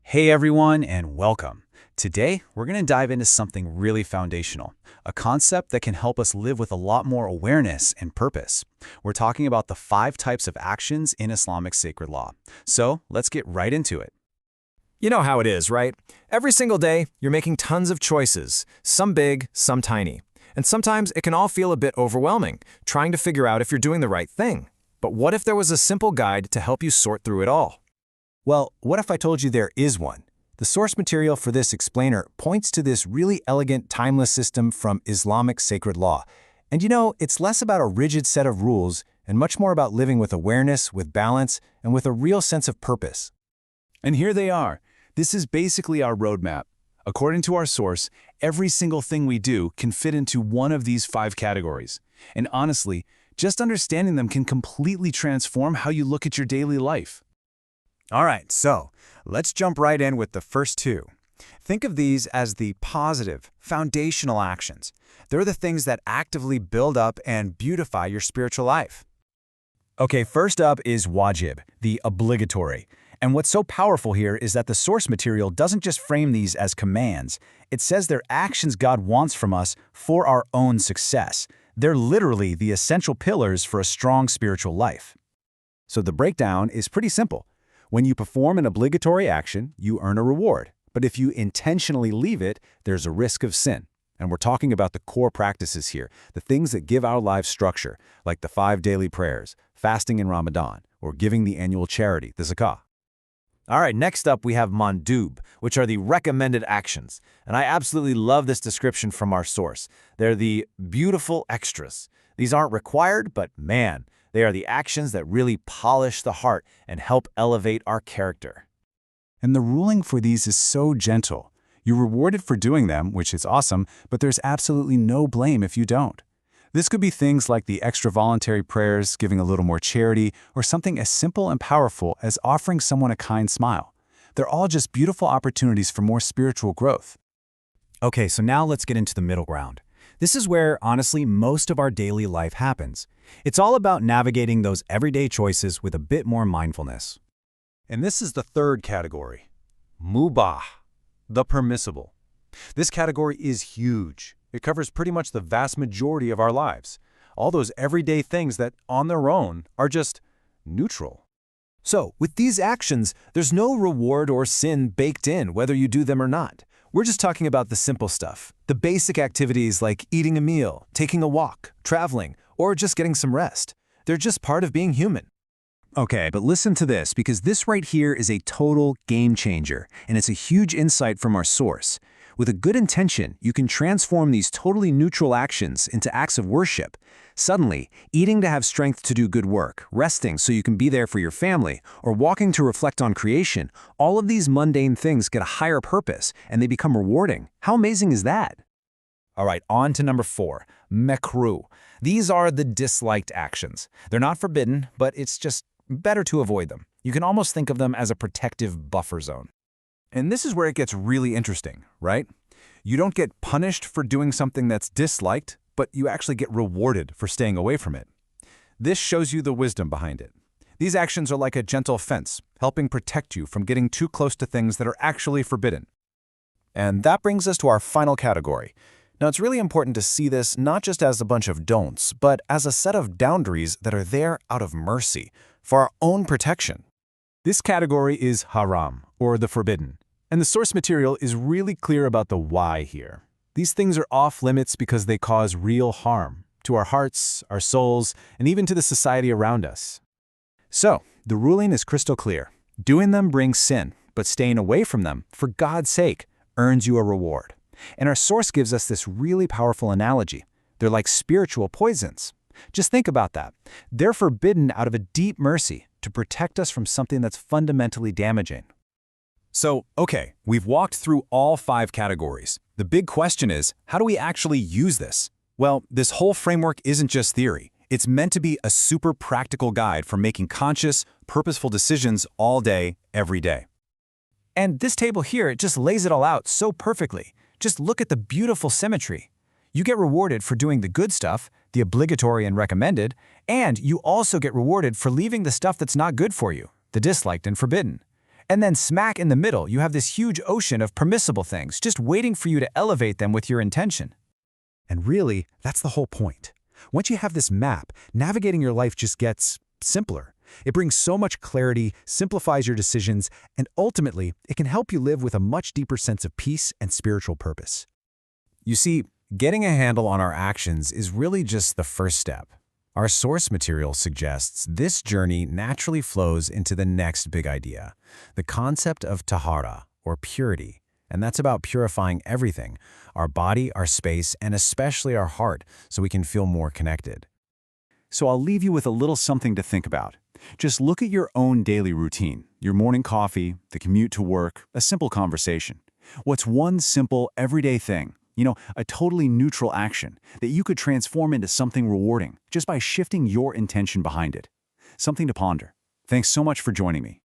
Hey everyone, and welcome. Today, we're going to dive into something really foundational, a concept that can help us live with a lot more awareness and purpose. We're talking about the 5 types of actions in Islamic sacred law. So, let's get right into it. You know how it is, right? Every single day, you're making tons of choices, some big, some tiny. And sometimes it can all feel a bit overwhelming, trying to figure out if you're doing the right thing. But what if there was a simple guide to help you sort through it all? Well, what if I told you there is one? The source material for this explainer points to this really elegant, timeless system from Islamic sacred law. And you know, it's less about a rigid set of rules and much more about living with awareness, with balance, and with a real sense of purpose. And here they are. This is basically our roadmap. According to our source, every single thing we do can fit into one of these 5 categories. And honestly, just understanding them can completely transform how you look at your daily life. All right, so let's jump right in with the first 2. Think of these as the positive, foundational actions. They're the things that actively build up and beautify your spiritual life. Okay, first up is wajib, the obligatory. And what's so powerful here is that the source material doesn't just frame these as commands. It says they're actions God wants from us for our own success. They're literally the essential pillars for a strong spiritual life. So the breakdown is pretty simple. When you perform an obligatory action, you earn a reward. But if you intentionally leave it, there's a risk of sin. And we're talking about the core practices here, the things that give our lives structure, like the 5 daily prayers, fasting in Ramadan, or giving the annual charity, the zakah. All right, next up we have mandub, which are the recommended actions. And I absolutely love this description from our source. They're the beautiful extras. These aren't required, but man, they are the actions that really polish the heart and help elevate our character. And the ruling for these is so gentle. You're rewarded for doing them, which is awesome, but there's absolutely no blame if you don't. This could be things like the extra voluntary prayers, giving a little more charity, or something as simple and powerful as offering someone a kind smile. They're all just beautiful opportunities for more spiritual growth. Okay, so now let's get into the middle ground. This is where, honestly, most of our daily life happens. It's all about navigating those everyday choices with a bit more mindfulness. And this is the 3rd category, mubah, the permissible. This category is huge. It covers pretty much the vast majority of our lives. All those everyday things that, on their own, are just neutral. So, with these actions, there's no reward or sin baked in whether you do them or not. We're just talking about the simple stuff, the basic activities like eating a meal, taking a walk, traveling, or just getting some rest. They're just part of being human. Okay, but listen to this, because this right here is a total game changer, and it's a huge insight from our source. With a good intention, you can transform these totally neutral actions into acts of worship. Suddenly, eating to have strength to do good work, resting so you can be there for your family, or walking to reflect on creation, all of these mundane things get a higher purpose, and they become rewarding. How amazing is that? All right, on to number 4, mekruh. These are the disliked actions. They're not forbidden, but it's just better to avoid them. You can almost think of them as a protective buffer zone. And this is where it gets really interesting, right? You don't get punished for doing something that's disliked, but you actually get rewarded for staying away from it. This shows you the wisdom behind it. These actions are like a gentle fence, helping protect you from getting too close to things that are actually forbidden. And that brings us to our final category. Now, it's really important to see this not just as a bunch of don'ts, but as a set of boundaries that are there out of mercy, for our own protection. This category is haram, or the forbidden. And the source material is really clear about the why here. These things are off limits because they cause real harm to our hearts, our souls, and even to the society around us. So, the ruling is crystal clear. Doing them brings sin, but staying away from them, for God's sake, earns you a reward. And our source gives us this really powerful analogy. They're like spiritual poisons. Just think about that. They're forbidden out of a deep mercy to protect us from something that's fundamentally damaging. So, okay, we've walked through all 5 categories. The big question is, how do we actually use this? Well, this whole framework isn't just theory. It's meant to be a super practical guide for making conscious, purposeful decisions all day, every day. And this table here, it just lays it all out so perfectly. Just look at the beautiful symmetry. You get rewarded for doing the good stuff, the obligatory and recommended, and you also get rewarded for leaving the stuff that's not good for you, the disliked and forbidden. And then smack in the middle, you have this huge ocean of permissible things, just waiting for you to elevate them with your intention. And really, that's the whole point. Once you have this map, navigating your life just gets simpler. It brings so much clarity, simplifies your decisions, and ultimately, it can help you live with a much deeper sense of peace and spiritual purpose. You see, getting a handle on our actions is really just the first step. Our source material suggests this journey naturally flows into the next big idea, the concept of tahara, or purity. And that's about purifying everything, our body, our space, and especially our heart, so we can feel more connected. So I'll leave you with a little something to think about. Just look at your own daily routine, your morning coffee, the commute to work, a simple conversation. What's one simple, everyday thing, a totally neutral action that you could transform into something rewarding just by shifting your intention behind it? Something to ponder. Thanks so much for joining me.